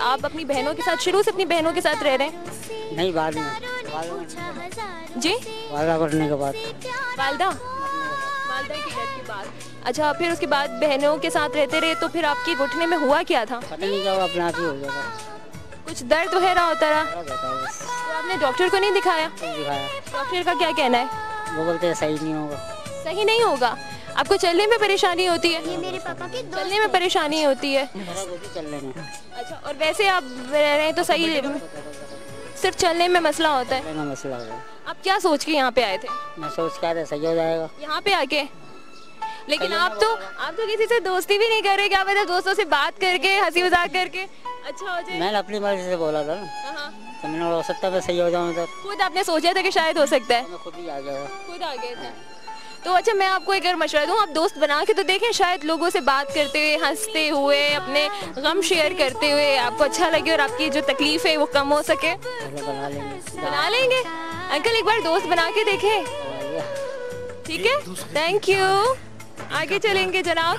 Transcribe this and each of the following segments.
आप अपनी बहनों के साथ शुरू से अपनी बहनों के साथ रह रहे हैं? नहीं, बाद में जी, वादा करने के बाद वालदा वालदा की डेथ के बाद। अच्छा, फिर उसके बाद बहनों के साथ रहते रहे, तो फिर आपके घुटने में हुआ क्या था? पता नहीं क्या अपने आप ही हो जाएगा। कुछ दर्द तो है रहा होता रहा? बस तो आपने डॉक्टर को नहीं दिखाया? दिखाया, डॉक्टर का क्या कहना है? वो बोलते हैं सही नहीं होगा। सही नहीं होगा? आपको चलने में परेशानी होती है? ये मेरे पापा की चलने में परेशानी होती है। चलने में अच्छा, और वैसे आप रह रहे हैं तो सही, सिर्फ चलने में मसला होता है। मसला होगा। आप क्या सोच के यहाँ पे आए थे? मैं सोच क्या था सही हो जाएगा। यहाँ पे आके, लेकिन आप तो किसी से दोस्ती भी नहीं कर रहे, क्या पता दोस्तों से बात करके हंसी मजाक करके अच्छा हो जाए। मैंने अपनी मर्जी से बोला था ना, हाँ, तो मैंने हो सकता है मैं सही हो जाऊँ। तो खुद आपने सोचा था कि शायद हो सकता है? मैं खुद ही आ गया। खुद आ गए थे। तो अच्छा, मैं आपको एक और मशवरा दूं, आप दोस्त बना के तो देखें, शायद लोगों से बात करते हुए, हंसते हुए, अपने गम शेयर करते हुए आपको अच्छा लगे और आपकी जो तकलीफ है वो कम हो सके। बना लेंगे। बना लेंगे अंकल, एक बार दोस्त बना के देखें, ठीक है? Thank you. आगे चलेंगे जनाब।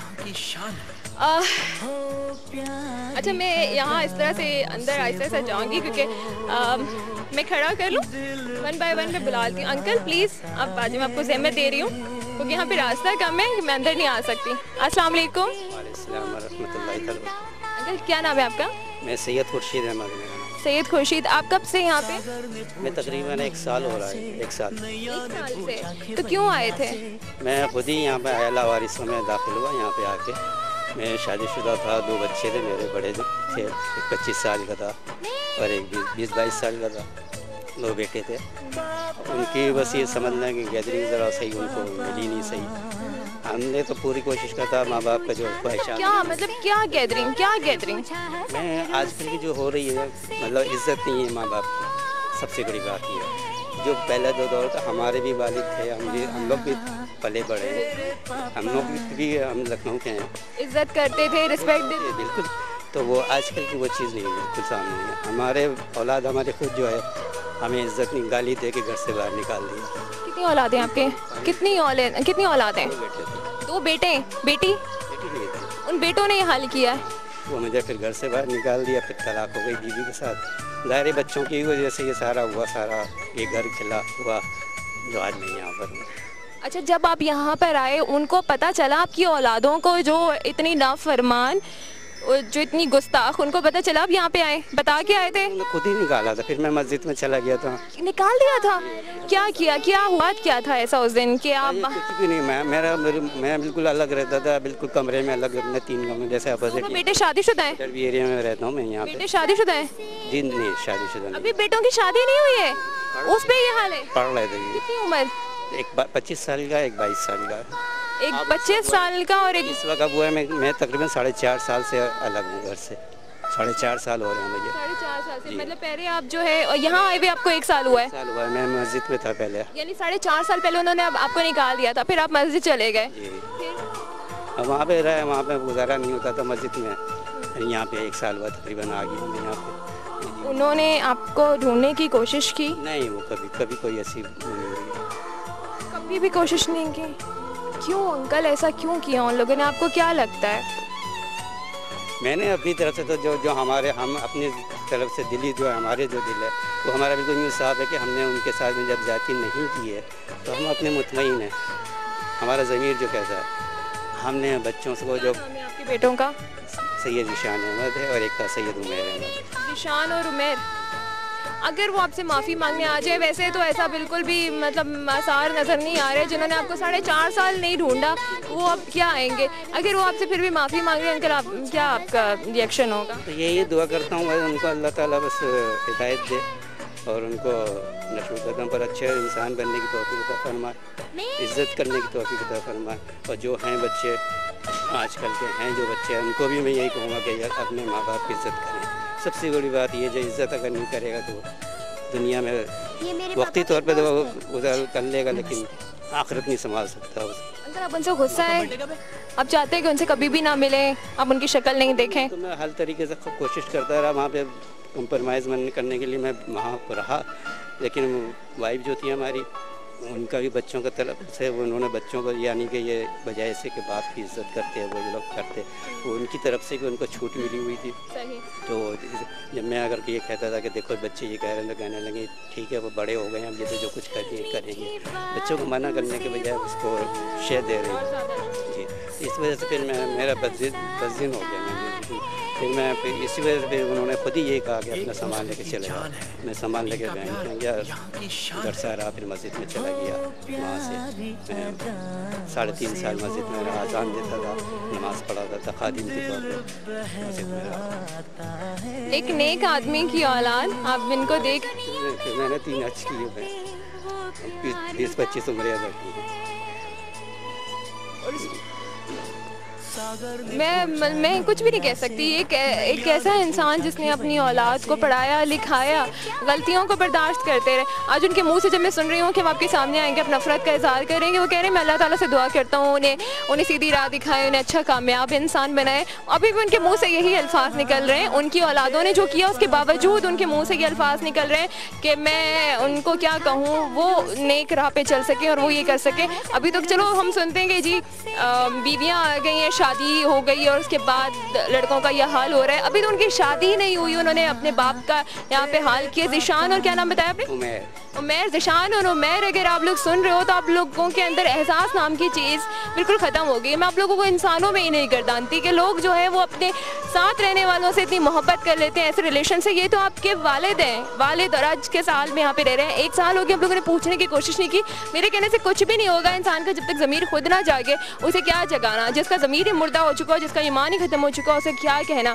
अच्छा, मैं यहाँ इस तरह से अंदर आहिस्ता आहिस्ता जाऊँगी, क्योंकि मैं खड़ा कर लूँ, वन बाय वन मैं बुलाती हूँ। अंकल प्लीज़ आप बाजू में, आपको ज़हमत दे रही हूँ, क्योंकि यहाँ पे रास्ता कम है, मैं अंदर नहीं आ सकती। अस्सलाम वालेकुम। अंकल क्या नाम है आपका? मैं सैयद खुर्शीद अहमद। सैयद खुर्शीद, आप कब से यहाँ पे? मैं तकरीबन 1 साल हो रहा है। 1 साल। 1 साल से? तो क्यों आए थे? मैं खुद ही यहाँ पे आया लावारिसों में दाखिल हुआ। यहाँ पे आके मैं शादीशुदा था, 2 बच्चे थे मेरे, बड़े थे, एक 25 साल का था और एक 20-22 साल का था, 2 बेटे थे। उनकी बस ये समझना कि गैदरिंग ज़रा सही उनको मिली नहीं सही। हमने तो पूरी कोशिश करता, माँ बाप का जो ख्वाहिशात। क्या मतलब क्या गैदरिंग, क्या गैदरिंग? मैं आजकल की जो हो रही है, मतलब इज्जत नहीं है माँ बाप की, सबसे बड़ी बात ये है। जो पहला जो दौर था, हमारे भी वालिद थे, हम लोग भी पले बड़े हैं, हम लोग भी हम लखनऊ के हैं, इज्जत करते थे, रिस्पेक्ट देते थे। बिल्कुल। तो वो आजकल की वो चीज़ नहीं है, बिल्कुल सामने है। हमारे औलाद हमारे खुद जो है, हमें इज्जत नहीं, गाली दे के घर से बाहर निकाल दिया। कितनी औलाद हैं आपके? कितनी औलाद हैं? 2 बेटे, बेटी? बेटी नहीं थी। उन बेटों ने ये हाल किया है? वो मुझे फिर घर से बाहर निकाल दिया, फिर तलाक हो गई बीवी के साथ। ज़ाहिर बच्चों की वजह से ये सारा हुआ, सारा ये घर खिला हुआ जो आज मैं यहाँ पर हूँ। अच्छा, जब आप यहाँ पर आए, उनको पता चला आपकी औलादों को जो इतनी नाफरमान, जो इतनी गुस्ताख, उनको पता चला आप यहाँ पे आए? बता के आए थे? मैं खुद ही निकाला था, फिर मैं मस्जिद में चला गया था। निकाल दिया था? क्या किया, क्या हुआ, क्या था ऐसा उस दिन कि आप? कुछ भी नहीं, मैं बिल्कुल अलग रहता था, बिल्कुल कमरे में अलग, अपने 3 कमरे जैसे अपोजिट। तो बेटे शादीशुदा हैं? भी एरिया में रहता हूँ मैं यहाँ पे। बेटे शादीशुदा हैं? जी नहीं, शादीशुदा नहीं। अभी बेटों की शादी नहीं हुई है, उस पे ये हाल है? पढ़ रहे थे। कितनी उम्र? एक 25 साल का, एक 22 साल का। एक 25 साल का और एक इस वक्त अब हुआ है, मैं तकरीबन 4.5 साल से अलग हूँ घर से। 4.5 साल हो रहे हैं मुझे। 4.5 साल से? मतलब पहले आप जो है यहाँ आए हुए आपको 1 साल हुआ है? साल हुआ है, मैं मस्जिद में था पहले। यानी 4.5 साल पहले उन्होंने आपको निकाल दिया था, फिर आप मस्जिद चले गए? अब वहाँ पे रहे, वहाँ पे गुजारा नहीं होता था मस्जिद में। यहाँ पे 1 साल हुआ तकरीबन आ गई मैं यहाँ पे। उन्होंने आपको ढूंढने की कोशिश की? नहीं, वो कभी कोई ऐसी कभी भी कोशिश नहीं की? क्यों अंकल, ऐसा क्यों किया उन लोगों ने, आपको क्या लगता है? मैंने अपनी तरफ से तो जो हम अपनी तरफ से दिली जो है, हमारे जो दिल है वो हमारा बिल्कुल यूँ साफ है कि हमने उनके साथ में जब ज़्यादती नहीं की है तो हम अपने मुतमईन हैं। हमारा ज़मीर जो कहता है, हमने बच्चों को जो आपके बेटों का सैयद ईशान अहमद है और एक का सैयद उमेर अहमद। ईशान और उमेर, अगर वो आपसे माफ़ी मांगने आ जाए, वैसे तो ऐसा बिल्कुल भी मतलब आसार नज़र नहीं आ रहे, जिन्होंने आपको 4.5 साल नहीं ढूंढा वो अब क्या आएंगे? अगर वो आपसे फिर भी माफ़ी मांग रहे हैं अंकल, आप क्या, आपका रिएक्शन होगा? तो यही दुआ करता हूँ उनको, अल्लाह ताला बस हिदायत दे और उनको नशो कदम पर अच्छे इंसान बनने की तौफीक अता फरमाए, इज़्ज़त करने की तौफीक अता फरमाए। और जो हैं बच्चे आजकल के हैं, जो बच्चे हैं, उनको भी मैं यही कहूँगा कि यार अपने माँ बाप की इज़्ज़त करें। सबसे बड़ी बात ये, जो इज़्ज़त अगर नहीं करेगा तो दुनिया में वक्ती तौर पे तो गुजार कर लेगा, लेकिन आखिरत नहीं संभाल सकता उसे। अंकल, आप उनसे गुस्सा है? आप चाहते हैं कि उनसे कभी भी ना मिले, आप उनकी शक्ल नहीं देखें? तो मैं हर तरीके से कोशिश करता रहा, वहाँ पे कंप्रोमाइज़ करने के लिए मैं वहाँ रहा, लेकिन वाइफ जो थी हमारी, उनका भी बच्चों का तलब से, उन्होंने बच्चों को, यानी कि ये बजाय से कि बाप की इज़्ज़त करते हैं वो लोग करते, वो उनकी तरफ से भी उनको छूट मिली हुई थी। सही। तो जब मैं अगर ये कहता था कि देखो बच्चे ये कह रहे हैं तो कहने लगे ठीक है वो बड़े हो गए हैं, अब ये तो जो कुछ करेंगे। बच्चों को मना करने के बजाय उसको शेयर दे रहे हैं जी। इस वजह से फिर मेरा बदजिन हो गया। फिर इसी वजह से फिर उन्होंने खुद ही ये कहा कि अपना सामान लेके चले जाओ। मैं सामान लेके बैंक गया, घर से रहा, फिर मस्जिद में चला गया। वहाँ से मैं 3.5 साल मस्जिद में आज़ान देता था, नमाज़ पढ़ाता था, खादिम के तौर पर मस्जिद में रहा। एक नेक आदमी की औलाद, आप इनको देख। फिर मैंने 3 हज किए हुए, 20-25 उम्र लड़की है। मैं कुछ भी नहीं कह सकती। एक ऐसा इंसान जिसने अपनी औलाद को पढ़ाया लिखाया, गलतियों को बर्दाश्त करते रहे। आज उनके मुंह से जब मैं सुन रही हूँ कि वो आपके सामने आएंगे, अपना नफरत का इजहार करेंगे, वो कह रहे हैं मैं अल्लाह ताला से दुआ करता हूँ उन्हें सीधी राह दिखाए, उन्हें अच्छा कामयाब इंसान बनाए। अभी भी उनके मुँह से यही अल्फाज निकल रहे हैं। उनकी औलादों ने जो किया उसके बावजूद उनके मुँह से ये अल्फाज निकल रहे हैं कि मैं उनको क्या कहूँ, वो नेक राह पे चल सके और वो ये कर सके। अभी तो चलो हम सुनते हैं कि जी बीवियाँ आ गई हैं, शादी हो गई और उसके बाद लड़कों का यह हाल हो रहा है। अभी तो उनकी शादी ही नहीं हुई, उन्होंने अपने बाप का यहाँ पे हाल किया। ज़िशान और क्या नाम बताया आपने? उमैर। ज़िशान और उमैर, अगर आप लोग सुन रहे हो तो आप लोगों के अंदर एहसास नाम की चीज़ बिल्कुल ख़त्म हो गई। मैं आप लोगों को इंसानों में ही नहीं गर्दानती कि लोग जो है वो अपने साथ रहने वालों से इतनी मोहब्बत कर लेते हैं ऐसे रिलेशन से। ये तो आपके वालिद हैं, वालिद, और आज के साल में यहाँ पे रह रहे हैं। 1 साल हो गया, आप लोगों ने पूछने की कोशिश नहीं की। मेरे कहने से कुछ भी नहीं होगा। इंसान का जब तक ज़मीर खुद ना जागे उसे क्या जगाना। जिसका ज़मीर ही मुर्दा हो चुका हो, जिसका ईमान ही ख़त्म हो चुका हो, उसे क्या कहना।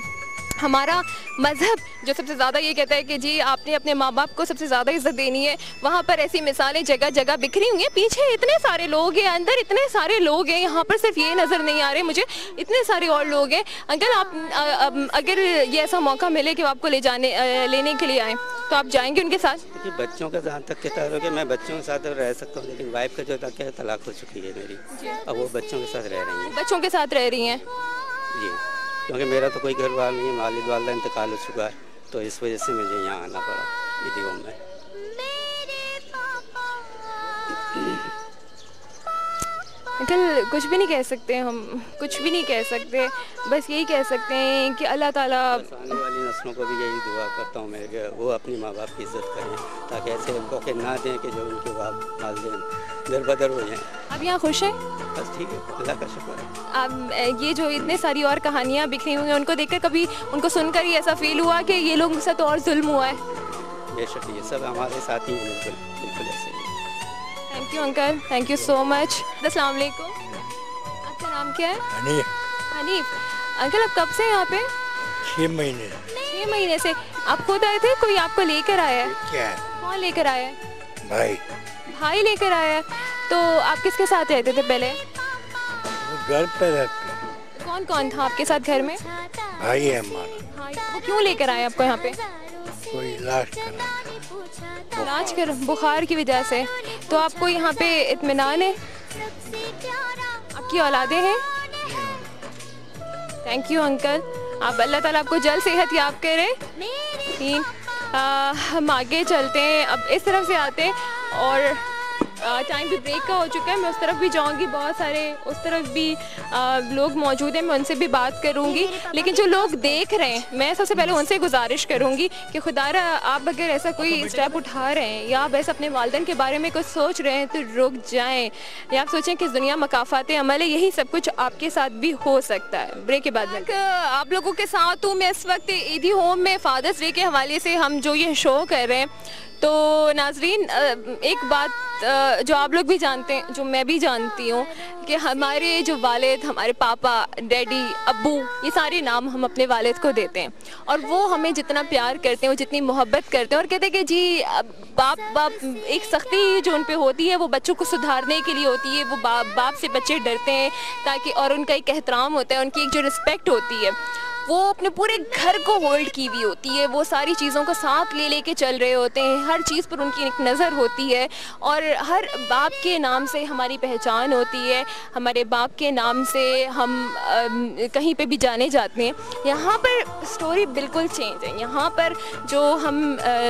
हमारा मज़हब जो सबसे ज़्यादा ये कहता है कि जी आपने अपने माँ बाप को सबसे ज़्यादा इज़्ज़त देनी है। वहाँ पर ऐसी मिसालें जगह जगह बिखरी हुई हैं। पीछे इतने सारे लोग हैं, अंदर इतने सारे लोग हैं, यहाँ पर सिर्फ ये नज़र नहीं आ रहे मुझे, इतने सारे और लोग हैं। अंकल आप अगर ये ऐसा मौका मिले कि आपको लेने के लिए आएँ तो आप जाएंगे उनके साथ? बच्चों का जहाँ तक कहता है कि मैं बच्चों के साथ रह सकता हूँ, लेकिन वाइफ का जो तक है तलाक हो चुकी है मेरी, अब वो बच्चों के साथ रह रही हैं। बच्चों के साथ रह रही हैं जी, क्योंकि मेरा तो कोई घर वाला नहीं है, वालिद वाला इंतकाल हो चुका है, तो इस वजह से मुझे यहाँ आना पड़ा ईदगाह में। अंकल कुछ भी नहीं कह सकते, हम कुछ भी नहीं कह सकते, बस यही कह सकते हैं कि अल्लाह ताला आने वाली नस्लों को भी यही दुआ करता हूँ मैं कि वो अपनी माँ बाप की इज़्ज़त करें, ताकि ऐसे मौके ना दें कि जो उनके वालिदैन दरबदर हो जाएँ। आप यहाँ खुश हैं? बस ठीक है, अल्लाह का शुक्र है। अब ये जो इतने सारी और कहानियाँ बिखरी हुई हैं, उनको देखकर कभी उनको सुनकर ही ऐसा फील हुआ कि ये लोगों के साथ और जुल्म हुआ है? बेशक ये सब हमारे साथ ही बिल्कुल बिल्कुल ऐसे ही। Thank you uncle, thank you so much. अस्सलाम वालेकुम, आपका नाम क्या है? हनीफ। हनीफ। अंकल आप कब से यहाँ पे? 6 महीने। 6 महीने से। आप खुद आए थे, कोई आपको लेकर आया है? क्या है? कौन लेकर आया है? भाई। भाई लेकर आया है। तो आप किसके साथ रहते थे पहले? घर पे रहते। कौन कौन था आपके साथ घर में? भाई है हमारा। भाई। वो क्यों लेकर आए आपको यहाँ पे? कोई इलाज करा। इलाज कर, बुखार की वजह से। तो आपको यहाँ पे इत्मीनान है? आपकी औलादे हैं? थैंक यू अंकल, आप अल्लाह ताला आपको जल्द सेहत याब करें। हम आगे चलते हैं, अब इस तरफ से आते हैं और टाइम भी ब्रेक का हो चुका है। मैं उस तरफ भी जाऊंगी, बहुत सारे उस तरफ भी लोग मौजूद हैं, मैं उनसे भी बात करूंगी। लेकिन जो लोग देख रहे हैं, मैं सबसे पहले उनसे गुजारिश करूंगी कि खुदारा आप अगर ऐसा कोई स्टेप उठा रहे हैं या आप ऐसा अपने वालिदैन के बारे में कुछ सोच रहे हैं तो रुक जाएं, या आप सोचें कि इस दुनिया मकाफाते अमल है, यही सब कुछ आपके साथ भी हो सकता है। ब्रेक के बाद में आप लोगों के साथ हूँ मैं इस वक्त ईदी होम में। फादर्स डे के हवाले से हम जो ये शो कर रहे हैं, तो नाजरीन एक बात जो आप लोग भी जानते हैं, जो मैं भी जानती हूँ, कि हमारे जो वालिद, हमारे पापा, डैडी, अब्बू, ये सारे नाम हम अपने वालिद को देते हैं और वो हमें जितना प्यार करते हैं, वो जितनी मोहब्बत करते हैं और कहते हैं कि जी बाप एक सख्ती जो उन पे होती है वो बच्चों को सुधारने के लिए होती है। वो बाप से बच्चे डरते हैं ताकि, और उनका एक एहतराम होता है, उनकी एक जो रिस्पेक्ट होती है वो अपने पूरे घर को होल्ड की हुई होती है। वो सारी चीज़ों को साथ ले लेके चल रहे होते हैं, हर चीज़ पर उनकी एक नज़र होती है और हर बाप के नाम से हमारी पहचान होती है, हमारे बाप के नाम से हम कहीं पे भी जाने जाते हैं। यहाँ पर स्टोरी बिल्कुल चेंज है। यहाँ पर जो हम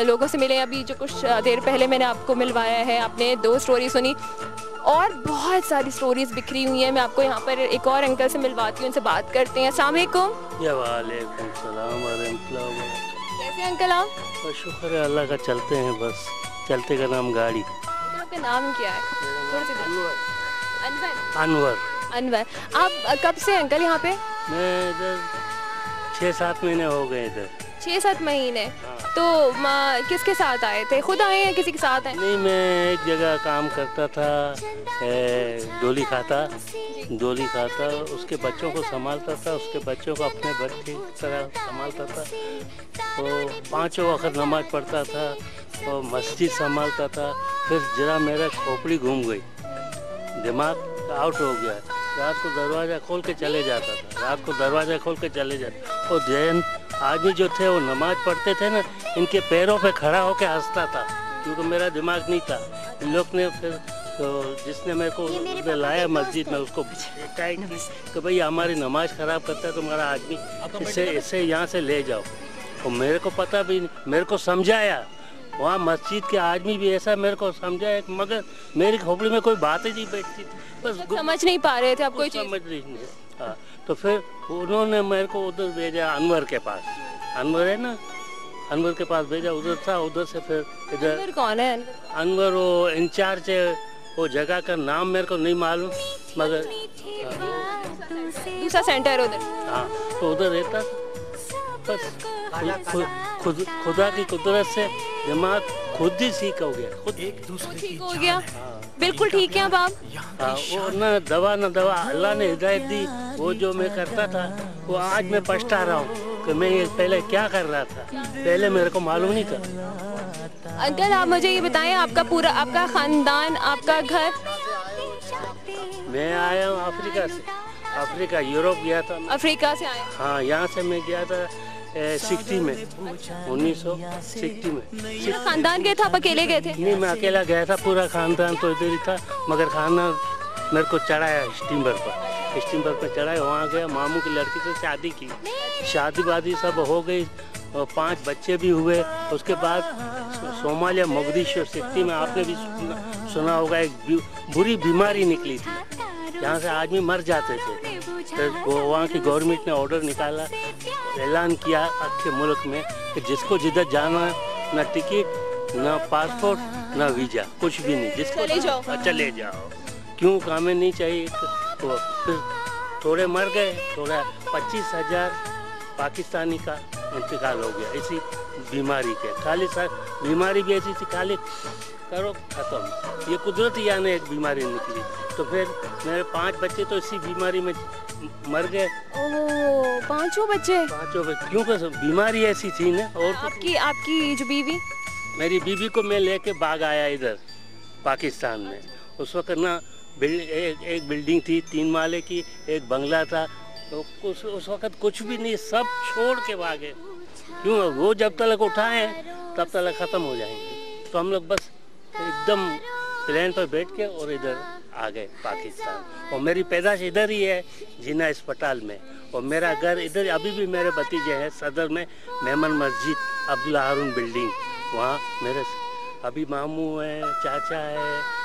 लोगों से मिले, अभी जो कुछ देर पहले मैंने आपको मिलवाया है, आपने 2 स्टोरी सुनी और बहुत सारी स्टोरीज़ बिखरी हुई हैं। मैं आपको यहाँ पर एक और अंकल से मिलवाती हूँ, उनसे बात करते हैं। अस्सलाम वालेकुम। वालेकुम सलाम। कैसे कैसे अंकल आप? और शुक्र है अल्लाह का, चलते हैं बस, चलते का नाम गाड़ी। अंकल आपका नाम क्या है? थोड़ी सी अनवर। अनवर। अनवर, आप कब से अंकल यहाँ पे? मैं इधर 6-7 महीने हो गए इधर। 6-7 महीने। तो किसके साथ आए थे? खुद आए हैं किसी के साथ आए? नहीं, मैं एक जगह काम करता था, डोली खाता, उसके बच्चों को संभालता था, उसके बच्चों को अपने बच्चे की तरह संभालता था। तो 5 वक्त नमाज पढ़ता था और मस्जिद संभालता था। फिर जरा मेरा खोपड़ी घूम गई, दिमाग आउट हो गया। रात को दरवाज़ा खोल के चले जाता और जैन आदमी जो थे वो नमाज पढ़ते थे ना, इनके पैरों पे खड़ा होकर हंसता था, क्योंकि मेरा दिमाग नहीं था। इन लोग ने फिर तो जिसने मेरे को लाया मस्जिद में, उसको शिकायत की कि भाई हमारी नमाज ख़राब करता है तुम्हारा आदमी, इससे यहाँ से ले जाओ। और मेरे को पता भी, मेरे को समझाया वहाँ मस्जिद के आदमी भी ऐसा मेरे को समझाया, मगर मेरी खोपड़ी में कोई बात ही नहीं बैठती थी। बस समझ नहीं पा रहे थे आप कोई चीज़? समझ रही नहीं। हाँ, तो फिर उन्होंने मेरे को उधर भेजा, अनवर के पास। अनवर है ना, अनवर के पास भेजा, उधर था। उधर से फिर इधर। अनवर कौन है? अनवर वो इंचार्ज है, वो जगह का नाम मेरे को नहीं मालूम, मगर दूसरा सेंटर उधर। हाँ, तो उधर रहता था। बस खुदा की कुदरत से दिमाग खुद ही ठीक हो गया, खुद ठीक हो गया। बिल्कुल ठीक है अब आप? हाँ, वो न दवा अल्लाह ने हिदायत दी। वो जो मैं करता था वो आज मैं पछता रहा हूँ कि मैं ये पहले क्या कर रहा था, पहले मेरे को मालूम नहीं था। अंकल आप मुझे ये बताएं, आपका खानदान, आपका घर? मैं आया हूँ अफ्रीका, यूरोप गया था। अफ्रीका से आए? हाँ, यहाँ से मैं गया था 60 में, 1960 में। पूरा खानदान गए थे? आप अकेले गए थे? नहीं, मैं अकेला गया था, पूरा खानदान तो इधर ही था, मगर खाना मेरे को चढ़ाया स्टीमर पर चढ़ाया। वहाँ गया, मामू की लड़की से शादी की, शादी सब हो गई और 5 बच्चे भी हुए। उसके बाद सोमालिया, मोगदिशो सिटी में आपने भी सुना होगा, एक बुरी बीमारी निकली थी, यहाँ से आदमी मर जाते थे। फिर वहाँ की गवर्नमेंट ने ऑर्डर निकाला, ऐलान किया अच्छे मुल्क में कि जिसको जिधर जाना, ना टिकट, ना पासपोर्ट, ना वीज़ा, कुछ भी नहीं, जिसको चले जाओ। क्यों, कामें नहीं चाहिए। तो फिर थोड़े मर गए, थोड़ा 25,000 पाकिस्तानी का इंतकाल हो गया इसी बीमारी के। खाली बीमारी भी ऐसी थी, खाली करो ख़त्म। ये कुदरती यानी एक बीमारी निकली। तो फिर मेरे 5 बच्चे तो इसी बीमारी में मर गए। ओह, 5 बच्चे? क्योंकि बीमारी ऐसी थी ना। और आपकी जो बीवी? मेरी बीवी को मैं लेके भाग आया इधर पाकिस्तान में। उस वक्त ना एक बिल्डिंग थी 3 माले की, एक बंगला था। तो उस वक्त कुछ भी नहीं, सब छोड़ के भागे। क्यों, वो जब तक उठाए तब तक ख़त्म हो जाएंगे। तो हम लोग बस एकदम प्लेन पर बैठ के और इधर आ गए पाकिस्तान। और मेरी पैदाश इधर ही है, जिना अस्पताल में, और मेरा घर इधर। अभी भी मेरे भतीजे हैं सदर में, मेमन मस्जिद, अब्दुल्ला हारून बिल्डिंग, वहाँ मेरे अभी मामू हैं, चाचा है,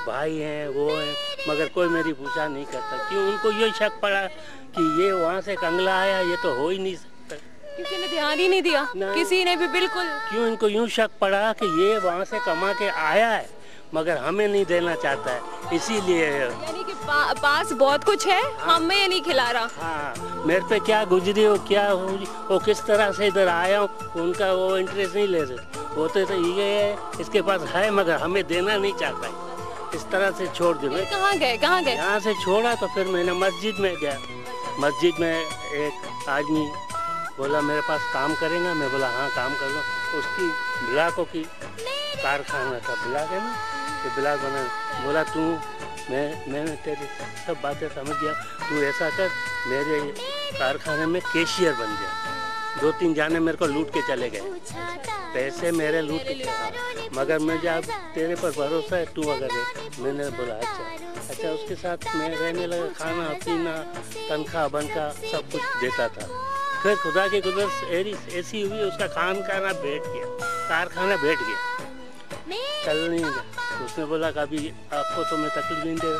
भाई हैं, वो हैं, मगर कोई मेरी पूछा नहीं करता। क्यों, उनको ये शक पड़ा कि ये वहाँ से कंगला आया, ये तो हो ही नहीं सकता। किसी ने ध्यान ही नहीं दिया? किसी ने भी बिल्कुल? क्यों, इनको यूँ शक पड़ा कि ये वहाँ से कमा के आया है, मगर हमें नहीं देना चाहता है, इसीलिए। यानी कि पास बहुत कुछ है, हमें ये नहीं खिला रहा। हाँ, मेरे पे क्या गुजरी हो, क्या हो, वो किस तरह से इधर आया हूँ, उनका वो इंटरेस्ट नहीं ले रहे। होते तो ये है, इसके पास है मगर हमें देना नहीं चाहता है, इस तरह से छोड़ दिया। कहाँ गए? यहाँ से छोड़ा तो फिर मैंने मस्जिद में गया। मस्जिद में एक आदमी बोला मेरे पास काम करेगा। मैं बोला हाँ काम कर लो। उसकी ब्लाकों की कारखाना था, ब्लाक है ना, ये ब्लाक बना। बोला तू, मैंने तेरी सब बातें समझ गया, तू ऐसा कर, मेरे कारखाने में कैशियर बन गया। 2-3 जाने मेरे को लूट के चले गए, पैसे मेरे लूट के। मगर मैं जब तेरे पर भरोसा है, तू अगर है। मैंने बोला अच्छा। उसके साथ मैं रहने लगा, खाना पीना, तनख्वाह बनका सब कुछ देता था। फिर खुदा की कुदरत ऐसी हुई, उसका खाना बैठ गया, कारखाना बैठ गया, चल नहीं गया। उसने बोला कभी आपको तो मैं तकलीफ नहीं दे